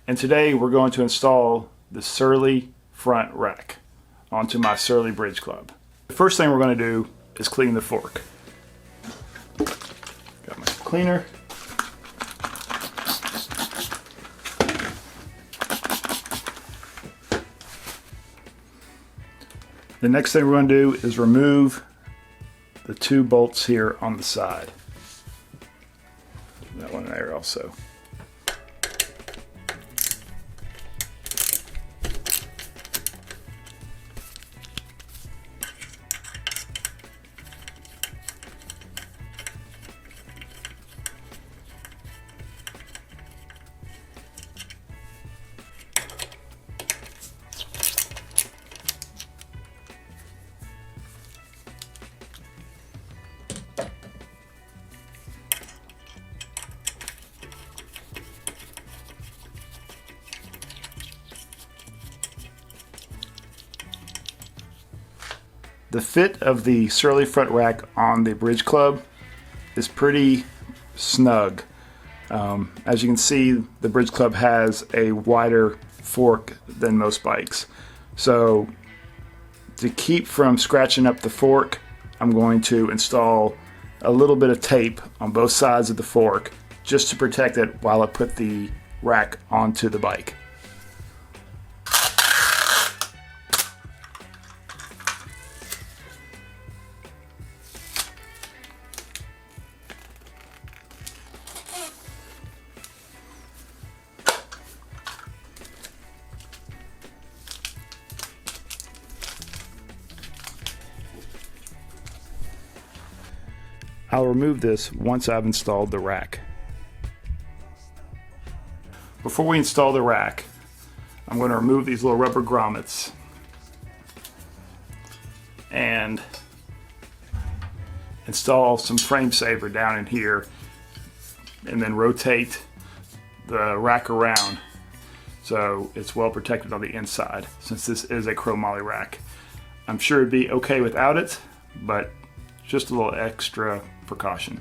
and today we're going to install the Surly front rack onto my Surly Bridge Club. The first thing we're going to do is clean the fork. Got my cleaner. The next thing we're going to do is remove the two bolts here on the side. That one there also. The fit of the Surly front rack on the Bridge Club is pretty snug. As you can see, the Bridge Club has a wider fork than most bikes. So to keep from scratching up the fork, I'm going to install a little bit of tape on both sides of the fork just to protect it while I put the rack onto the bike. I'll remove this once I've installed the rack. Before we install the rack, I'm going to remove these little rubber grommets and install some frame saver down in here, and then rotate the rack around so it's well protected on the inside, since this is a chromoly rack. I'm sure it'd be okay without it, but just a little extra precaution.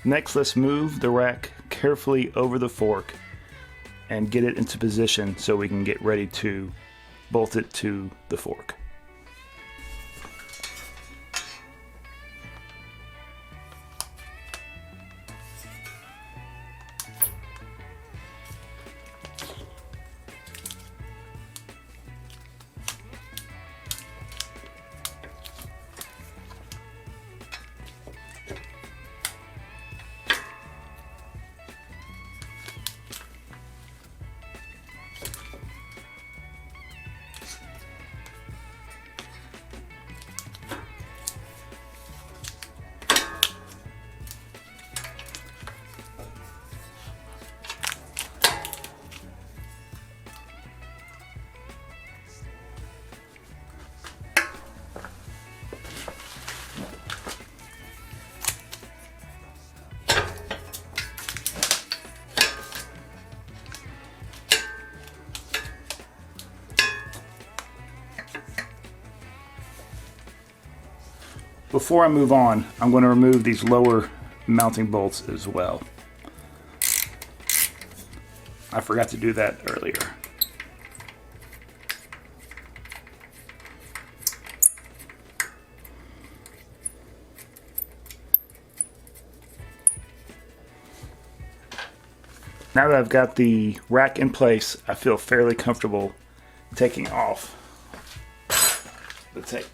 Next, let's move the rack carefully over the fork and get it into position so we can get ready to bolt it to the fork. Before I move on, I'm going to remove these lower mounting bolts as well. I forgot to do that earlier. Now that I've got the rack in place, I feel fairly comfortable taking off the tape.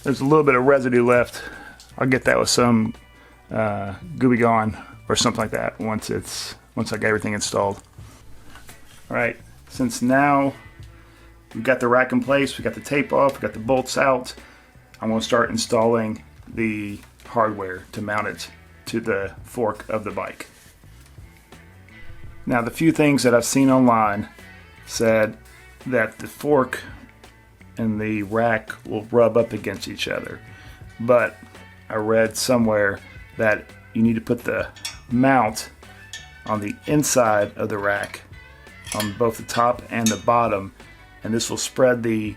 there's a little bit of residue left. I'll get that with some Gooby Gone or something like that once I get everything installed. All right, since now we've got the rack in place, we got the tape off, we got the bolts out, I'm going to start installing the hardware to mount it to the fork of the bike. Now, the few things that I've seen online said that the fork and the rack will rub up against each other, but I read somewhere that you need to put the mount on the inside of the rack on both the top and the bottom, and this will spread the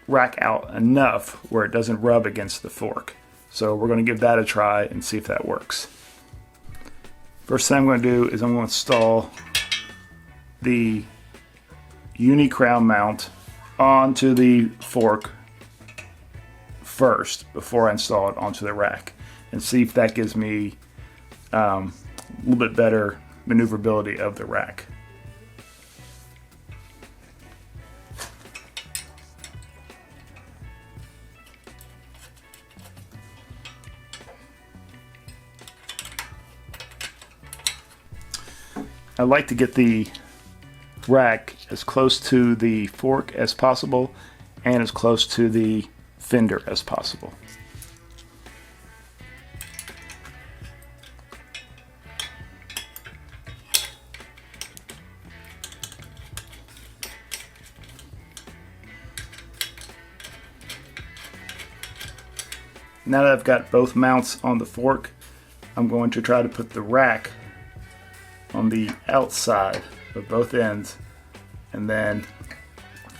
rack out enough where it doesn't rub against the fork. So we're going to give that a try and see if that works. First thing I'm going to do is I'm going to install the uni crown mount onto the fork first before I install it onto the rack, and see if that gives me a little bit better maneuverability of the rack. I like to get the rack as close to the fork as possible and as close to the fender as possible. Now that I've got both mounts on the fork, I'm going to try to put the rack on the outside of both ends and then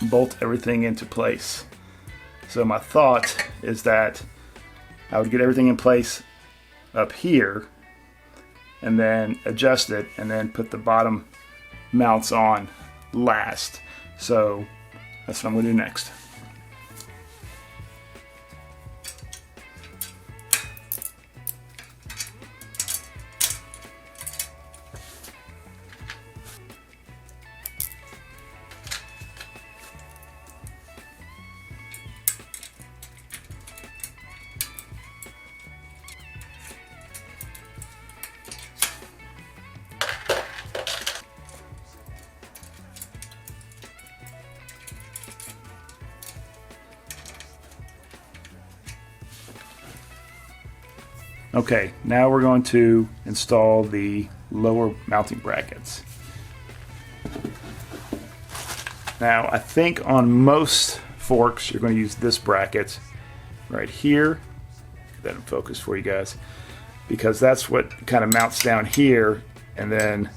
bolt everything into place. So my thought is that I would get everything in place up here and then adjust it and then put the bottom mounts on last. So that's what I'm going to do next. Okay, now we're going to install the lower mounting brackets. Now, I think on most forks you're going to use this bracket right here. Get that in focus for you guys, because that's what kind of mounts down here, and then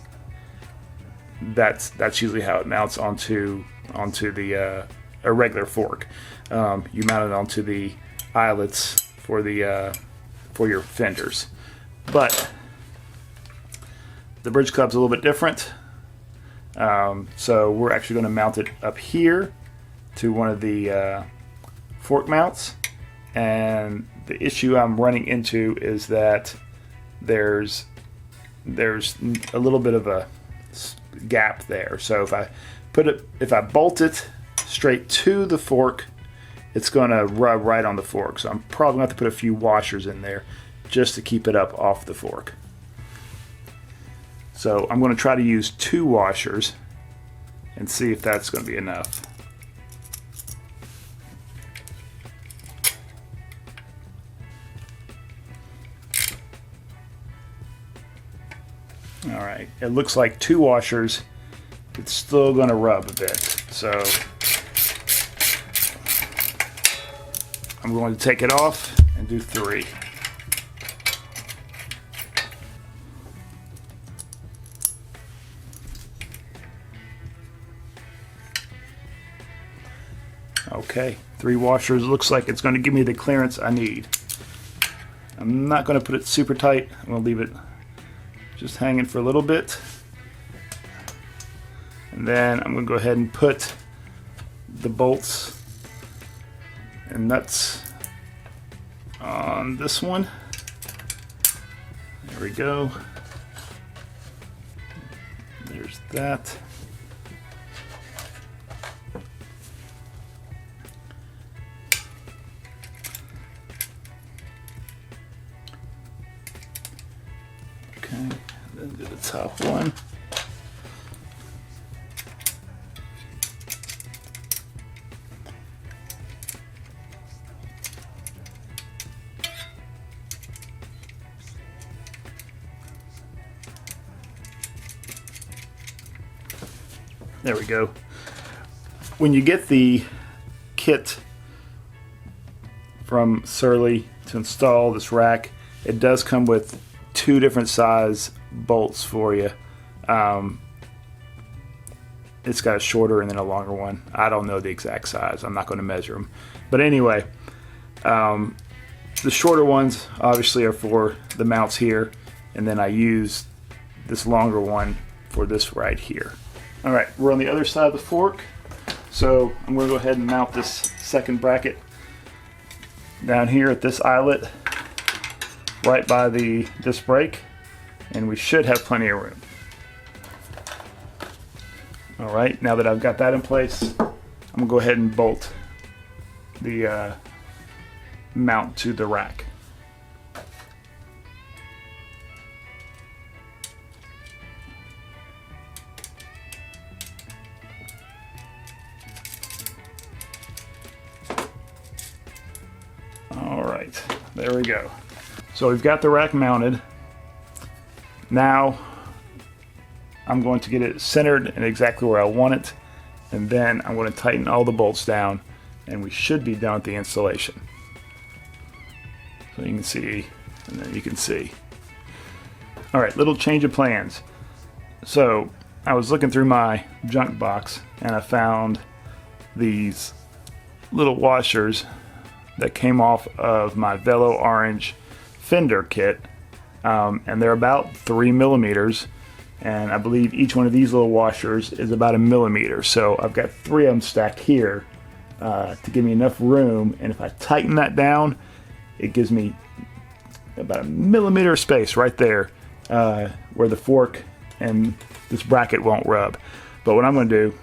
that's usually how it mounts onto the a regular fork. You mount it onto the eyelets for the for your fenders, but the Bridge Club's a little bit different. So we're actually going to mount it up here to one of the fork mounts, and the issue I'm running into is that there's a little bit of a gap there. So if I bolt it straight to the fork, it's going to rub right on the fork. So I'm probably going to have to put a few washers in there just to keep it up off the fork. So I'm going to try to use 2 washers and see if that's going to be enough. All right, it looks like 2 washers. It's still going to rub a bit. So I'm going to take it off and do 3. Okay, 3 washers. Looks like it's going to give me the clearance I need. I'm not going to put it super tight. I'm going to leave it just hanging for a little bit. And then I'm going to go ahead and put the bolts and nuts on this one. There we go. There's that. Do the top one. There we go. When you get the kit from Surly to install this rack, it does come with 2 different size bolts for you. It's got a shorter and then a longer one. I don't know the exact size. I'm not going to measure them. But anyway, the shorter ones obviously are for the mounts here, and then I use this longer one for this right here. All right, we're on the other side of the fork, so I'm going to go ahead and mount this second bracket down here at this eyelet right by the disc brake, and we should have plenty of room. All right, now that I've got that in place, I'm going to go ahead and bolt the mount to the rack. All right, there we go. So we've got the rack mounted. Now I'm going to get it centered and exactly where I want it, and then I'm going to tighten all the bolts down, and we should be done with the installation. So you can see, and then you can see. All right, little change of plans. So I was looking through my junk box and I found these little washers that came off of my Velo Orange fender kit, and they're about 3 millimeters, and I believe each one of these little washers is about 1 millimeter. So I've got 3 of them stacked here to give me enough room, and if I tighten that down, it gives me about 1 millimeter of space right there where the fork and this bracket won't rub. But what I'm going to do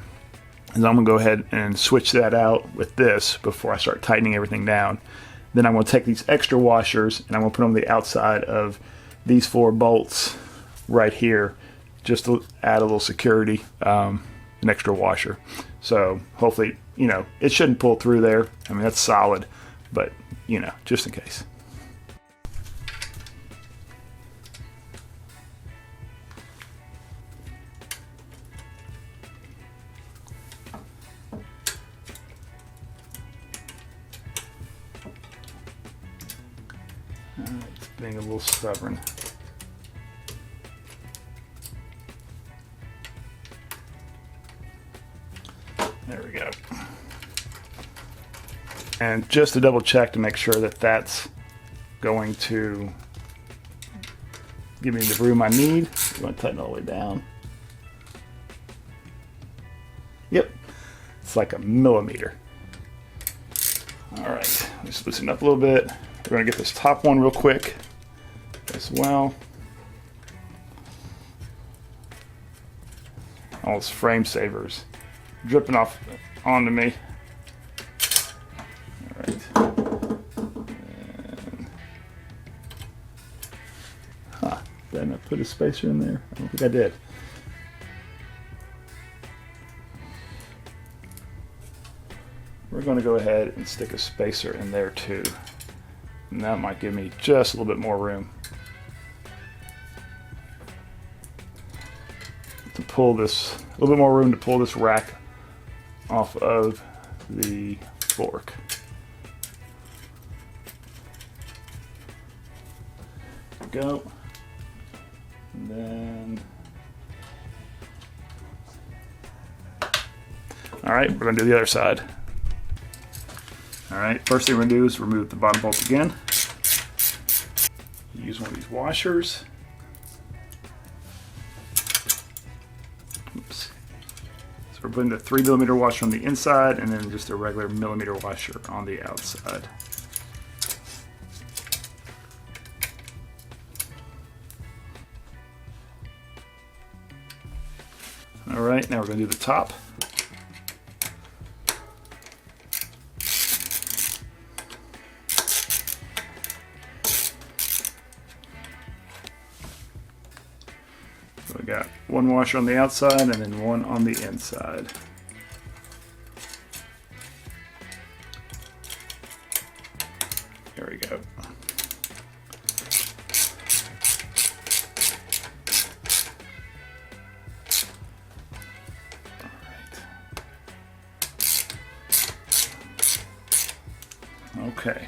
is I'm going to go ahead and switch that out with this before I start tightening everything down. Then I'm going to take these extra washers and I'm going to put them on the outside of these 4 bolts right here, just to add a little security, an extra washer. So hopefully, you know, it shouldn't pull through there. I mean, that's solid, but you know, just in case. It's being a little stubborn. There we go. And just to double check to make sure that that's going to give me the room I need, I'm going to tighten all the way down. Yep, it's like 1 millimeter. All right, let's loosen up a little bit. We're going to get this top one real quick as well. All those frame savers dripping off onto me. All right. Did I not put a spacer in there? I don't think I did. We're going to go ahead and stick a spacer in there too. And that might give me just a little bit more room to pull this, a little bit more room to pull this rack off of the fork. There we go. And then, all right, we're going to do the other side. All right, first thing we're going to do is remove the bottom bolt again. Use one of these washers. Oops. So we're putting the 3 millimeter washer on the inside and then just a regular millimeter washer on the outside. All right, now we're going to do the top. got one washer on the outside and then one on the inside. There we go. Okay,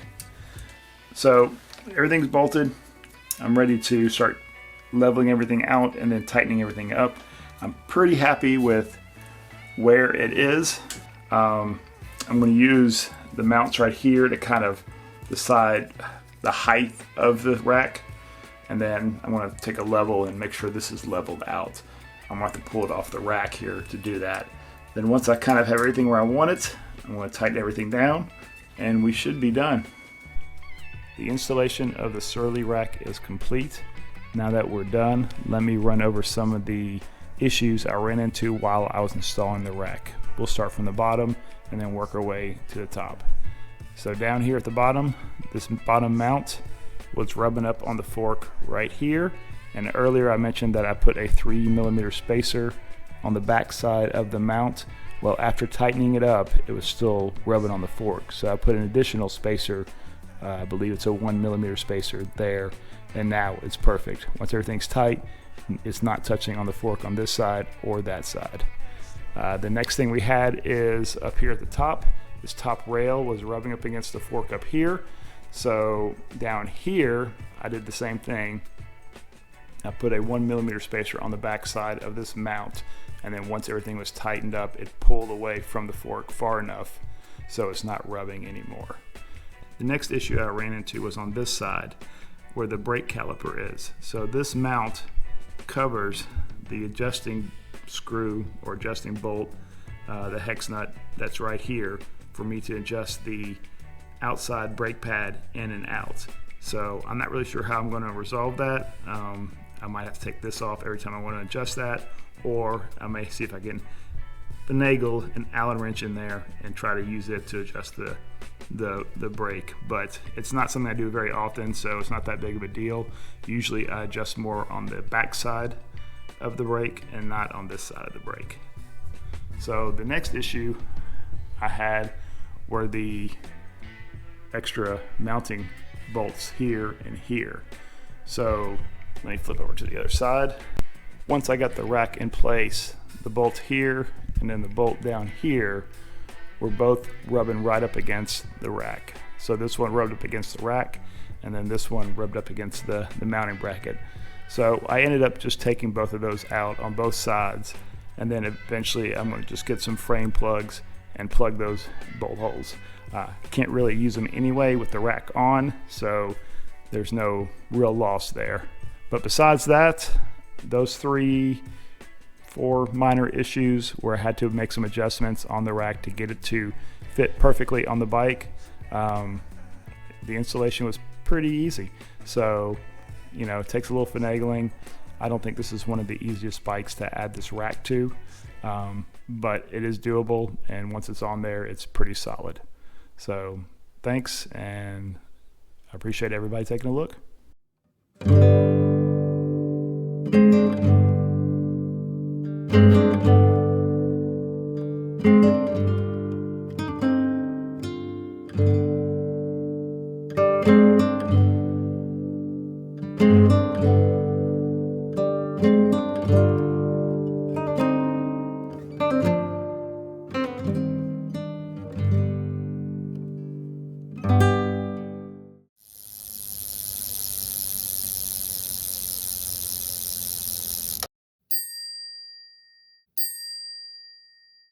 so everything's bolted. I'm ready to start leveling everything out and then tightening everything up. I'm pretty happy with where it is. I'm going to use the mounts right here to kind of decide the height of the rack, and then I'm going to take a level and make sure this is leveled out. I'm going to have to pull it off the rack here to do that. Then once I kind of have everything where I want it, I'm going to tighten everything down and we should be done. The installation of the Surly rack is complete. Now that we're done, let me run over some of the issues I ran into while I was installing the rack. We'll start from the bottom and then work our way to the top. So down here at the bottom, this bottom mount was rubbing up on the fork right here. And earlier I mentioned that I put a 3mm spacer on the back side of the mount. Well, after tightening it up, it was still rubbing on the fork. So I put an additional spacer, I believe it's a 1mm spacer there, and now it's perfect. Once everything's tight, it's not touching on the fork on this side or that side. The next thing we had is up here at the top. This top rail was rubbing up against the fork up here. So down here, I did the same thing. I put a 1mm spacer on the back side of this mount, and then once everything was tightened up, it pulled away from the fork far enough so it's not rubbing anymore. The next issue I ran into was on this side where the brake caliper is. So this mount covers the adjusting screw or adjusting bolt, the hex nut that's right here, for me to adjust the outside brake pad in and out. So I'm not really sure how I'm going to resolve that. I might have to take this off every time I want to adjust that, or I may see if I can finagle an Allen wrench in there and try to use it to adjust the brake. But it's not something I do very often, so it's not that big of a deal. Usually I adjust more on the back side of the brake and not on this side of the brake. So the next issue I had were the extra mounting bolts here and here. So let me flip over to the other side. Once I got the rack in place, the bolt here and then the bolt down here were both rubbing right up against the rack. So this one rubbed up against the rack, and then this one rubbed up against the mounting bracket. So I ended up just taking both of those out on both sides, and then eventually I'm going to just get some frame plugs and plug those bolt holes. Can't really use them anyway with the rack on, so there's no real loss there. But besides that, those 4 minor issues where I had to make some adjustments on the rack to get it to fit perfectly on the bike. The installation was pretty easy. So, you know, it takes a little finagling. I don't think this is one of the easiest bikes to add this rack to, but it is doable, and once it's on there, it's pretty solid. So thanks, and I appreciate everybody taking a look.